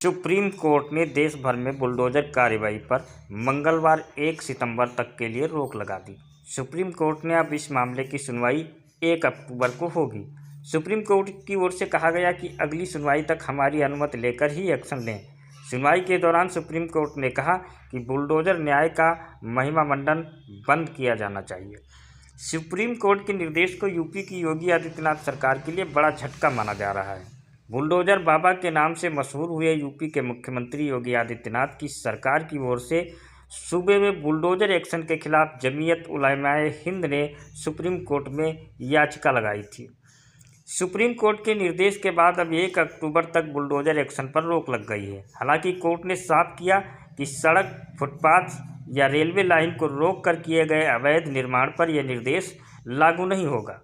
Supreme court ने देश भर में बुलडोजर कार्रवाई पर मंगलवार 1 सितंबर तक के लिए रोक लगा दी। सुप्रीम कोर्ट ने अब इस मामले की सुनवाई 1 अक्टूबर को होगी। सुप्रीम कोर्ट की ओर से कहा गया कि अगली सुनवाई तक हमारी अनुमति लेकर ही एक्शन लें। सुनवाई के दौरान सुप्रीम कोर्ट ने कहा कि बुलडोजर न्याय का महिमामंडन बंद किया जाना चाहिए। सुप्रीम कोर्ट के निर्देश को यूपी की योगी आदित्यनाथ सरकार के लिए बड़ा झटका माना जा रहा है। बुलडोजर बाबा के नाम से मशहूर हुए यूपी के मुख्यमंत्री योगी आदित्यनाथ की सरकार की ओर से सूबे में बुलडोजर एक्शन के खिलाफ जमीयत उलमाए हिंद ने सुप्रीम कोर्ट में याचिका लगाई थी। सुप्रीम कोर्ट के निर्देश के बाद अब 1 अक्टूबर तक बुलडोजर एक्शन पर रोक लग गई है। हालांकि कोर्ट ने साफ किया कि सड़क, फुटपाथ या रेलवे लाइन को रोक कर किए गए अवैध निर्माण पर यह निर्देश लागू नहीं होगा।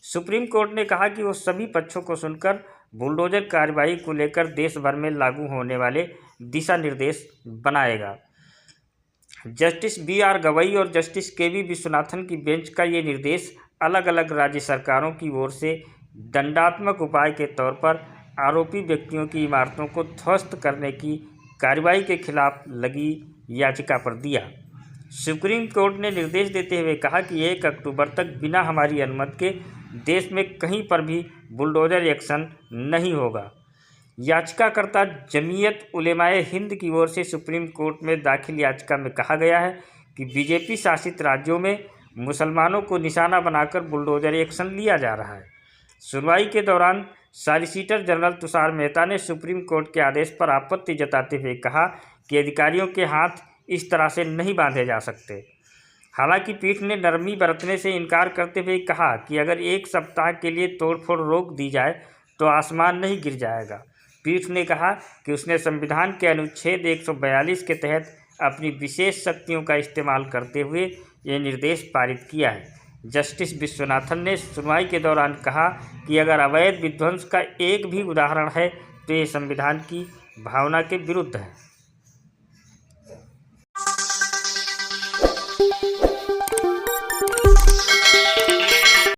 सुप्रीम कोर्ट ने कहा कि वो सभी पक्षों को सुनकर बुलडोजर कार्रवाई को लेकर देश भर में लागू होने वाले दिशा निर्देश बनाएगा। जस्टिस BR गवई और जस्टिस KV विश्वनाथन की बेंच का ये निर्देश अलग अलग राज्य सरकारों की ओर से दंडात्मक उपाय के तौर पर आरोपी व्यक्तियों की इमारतों को ध्वस्त करने की कार्रवाई के खिलाफ लगी याचिका पर दिया। सुप्रीम कोर्ट ने निर्देश देते हुए कहा कि 1 अक्टूबर तक बिना हमारी अनुमति के देश में कहीं पर भी बुलडोजर एक्शन नहीं होगा। याचिकाकर्ता जमीयत उलेमाए हिंद की ओर से सुप्रीम कोर्ट में दाखिल याचिका में कहा गया है कि बीजेपी शासित राज्यों में मुसलमानों को निशाना बनाकर बुलडोजर एक्शन लिया जा रहा है। सुनवाई के दौरान सॉलिसिटर जनरल तुषार मेहता ने सुप्रीम कोर्ट के आदेश पर आपत्ति जताते हुए कहा कि अधिकारियों के हाथ इस तरह से नहीं बांधे जा सकते। हालांकि पीठ ने नरमी बरतने से इनकार करते हुए कहा कि अगर 1 सप्ताह के लिए तोड़फोड़ रोक दी जाए तो आसमान नहीं गिर जाएगा। पीठ ने कहा कि उसने संविधान के अनुच्छेद 142 के तहत अपनी विशेष शक्तियों का इस्तेमाल करते हुए ये निर्देश पारित किया है। जस्टिस विश्वनाथन ने सुनवाई के दौरान कहा कि अगर अवैध विध्वंस का एक भी उदाहरण है तो ये संविधान की भावना के विरुद्ध है।